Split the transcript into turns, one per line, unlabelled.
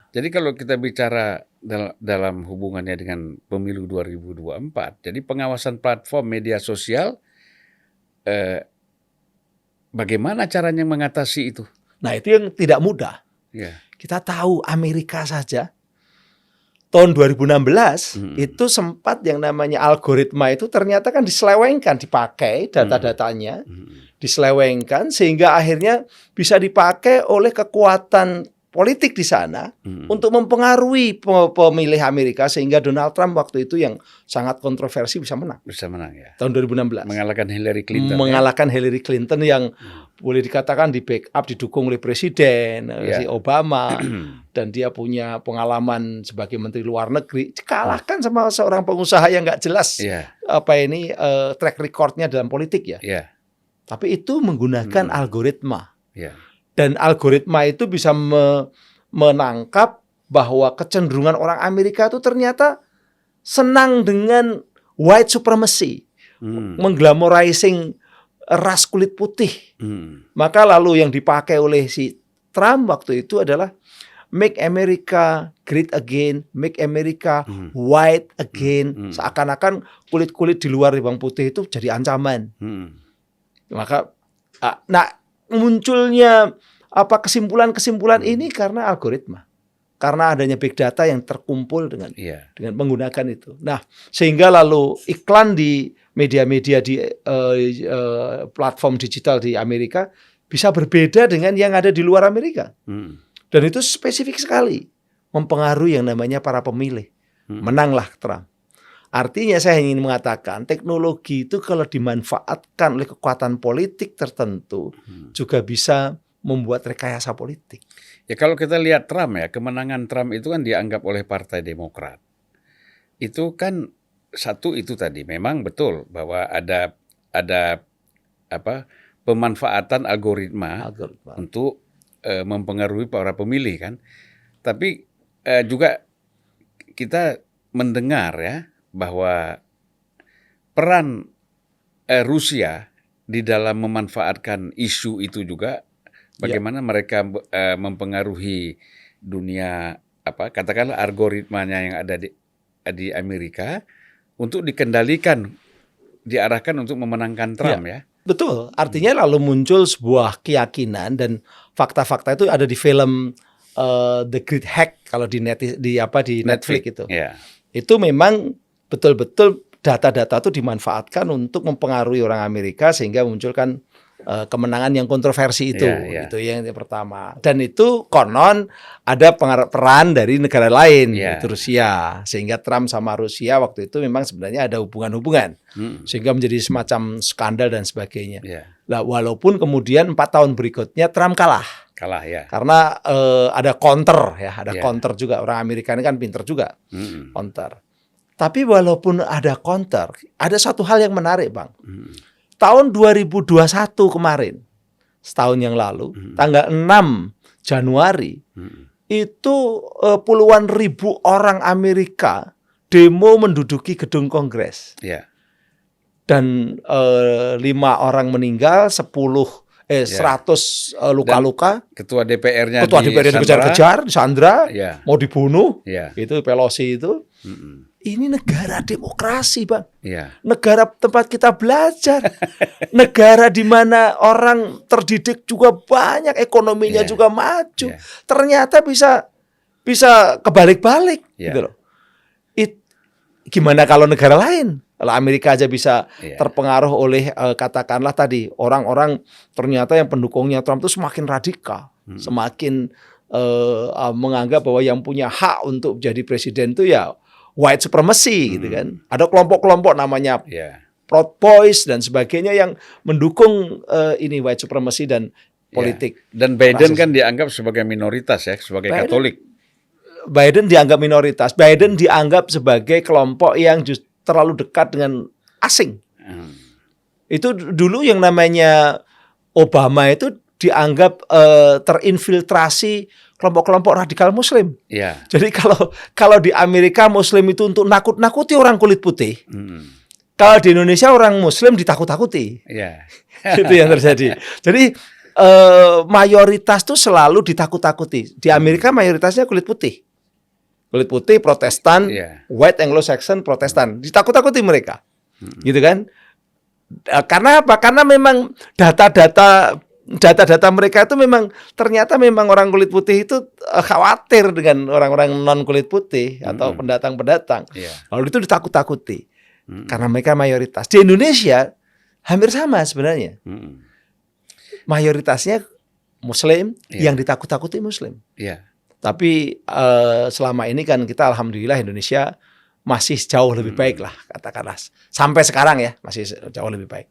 Jadi kalau kita bicara dalam hubungannya dengan pemilu 2024, jadi pengawasan platform media sosial, eh, bagaimana caranya mengatasi itu?
Nah, itu yang tidak mudah.
Ya.
Kita tahu Amerika saja tahun 2016 itu sempat yang namanya algoritma itu ternyata kan diselewengkan, dipakai data-datanya, diselewengkan sehingga akhirnya bisa dipakai oleh kekuatan politik di sana untuk mempengaruhi pemilih Amerika sehingga Donald Trump waktu itu yang sangat kontroversi bisa menang.
Bisa menang ya.
Tahun 2016.
Mengalahkan Hillary Clinton.
Mengalahkan Hillary Clinton yang boleh dikatakan di backup, didukung oleh presiden, si Obama, dan dia punya pengalaman sebagai menteri luar negeri, dikalahkan sama seorang pengusaha yang nggak jelas track recordnya dalam politik ya. Tapi itu menggunakan algoritma. Dan algoritma itu bisa menangkap bahwa kecenderungan orang Amerika itu ternyata senang dengan white supremacy, mengglamorizing ras kulit putih. Maka lalu yang dipakai oleh si Trump waktu itu adalah make America great again, make America white again. Seakan-akan kulit-kulit di luar bawang putih itu jadi ancaman. Maka, munculnya kesimpulan-kesimpulan ini karena algoritma, karena adanya big data yang terkumpul dengan menggunakan itu. Nah, sehingga lalu iklan di media-media di platform digital di Amerika bisa berbeda dengan yang ada di luar Amerika, dan itu spesifik sekali mempengaruhi yang namanya para pemilih. Menanglah Trump. Artinya saya ingin mengatakan teknologi itu kalau dimanfaatkan oleh kekuatan politik tertentu juga bisa membuat rekayasa politik.
Ya kalau kita lihat Trump ya, kemenangan Trump itu kan dianggap oleh Partai Demokrat. Itu kan satu itu tadi memang betul bahwa ada pemanfaatan algoritma. Untuk mempengaruhi para pemilih kan. Tapi juga kita mendengar ya bahwa peran Rusia di dalam memanfaatkan isu itu juga, bagaimana mereka mempengaruhi dunia katakanlah algoritmanya yang ada di Amerika untuk dikendalikan, diarahkan untuk memenangkan Trump ya.
Betul. Artinya lalu muncul sebuah keyakinan dan fakta-fakta itu ada di film The Great Hack kalau di Netflix itu. Itu memang betul-betul data-data itu dimanfaatkan untuk mempengaruhi orang Amerika sehingga munculkan kemenangan yang kontroversi itu. Itu yang pertama. Dan itu konon ada peran dari negara lain, itu Rusia. Sehingga Trump sama Rusia waktu itu memang sebenarnya ada hubungan-hubungan. Sehingga menjadi semacam skandal dan sebagainya. Nah, walaupun kemudian 4 tahun berikutnya Trump kalah ya. Karena ada counter ya, counter juga. Orang Amerika ini kan pinter juga. Counter. Tapi walaupun ada counter, ada satu hal yang menarik, Bang. Tahun 2021 kemarin, setahun yang lalu, tanggal 6 Januari, itu puluhan ribu orang Amerika demo menduduki gedung Kongres. Dan 5 orang meninggal, 100 luka-luka.
Ketua DPR-nya
dikejar-kejar, disandra, mau dibunuh. Itu Pelosi itu. Ini negara demokrasi, Bang. Negara tempat kita belajar. Negara di mana orang terdidik juga banyak, ekonominya juga maju. Ternyata bisa kebalik-balik gitu loh. Gimana kalau negara lain? Kalau Amerika aja bisa terpengaruh oleh katakanlah tadi orang-orang ternyata yang pendukungnya Trump itu semakin radikal, semakin menganggap bahwa yang punya hak untuk jadi presiden itu ya white supremacy gitu kan. Ada kelompok-kelompok namanya Proud Boys dan sebagainya yang mendukung ini white supremacy dan politik.
Dan Biden kan dianggap sebagai minoritas ya, sebagai Katolik.
Biden dianggap minoritas. Biden dianggap sebagai kelompok yang terlalu dekat dengan asing. Itu dulu yang namanya Obama itu dianggap terinfiltrasi kelompok-kelompok radikal Muslim. Jadi kalau di Amerika Muslim itu untuk nakut-nakuti orang kulit putih. Kalau di Indonesia orang Muslim ditakut-takuti. Itu yang terjadi. Jadi mayoritas tuh selalu ditakut-takuti. Di Amerika mayoritasnya kulit putih. Kulit putih Protestan, White Anglo-Saxon Protestan. Ditakut-takuti mereka. Gitu kan? Karena apa? Karena memang data-data mereka itu memang ternyata memang orang kulit putih itu khawatir dengan orang-orang non kulit putih atau pendatang-pendatang. Lalu itu ditakut-takuti. Karena mereka mayoritas. Di Indonesia hampir sama sebenarnya. Mayoritasnya Muslim, yang ditakut-takuti Muslim. Tapi selama ini kan kita alhamdulillah Indonesia masih jauh lebih baik lah, katakanlah. Sampai sekarang ya masih jauh lebih baik.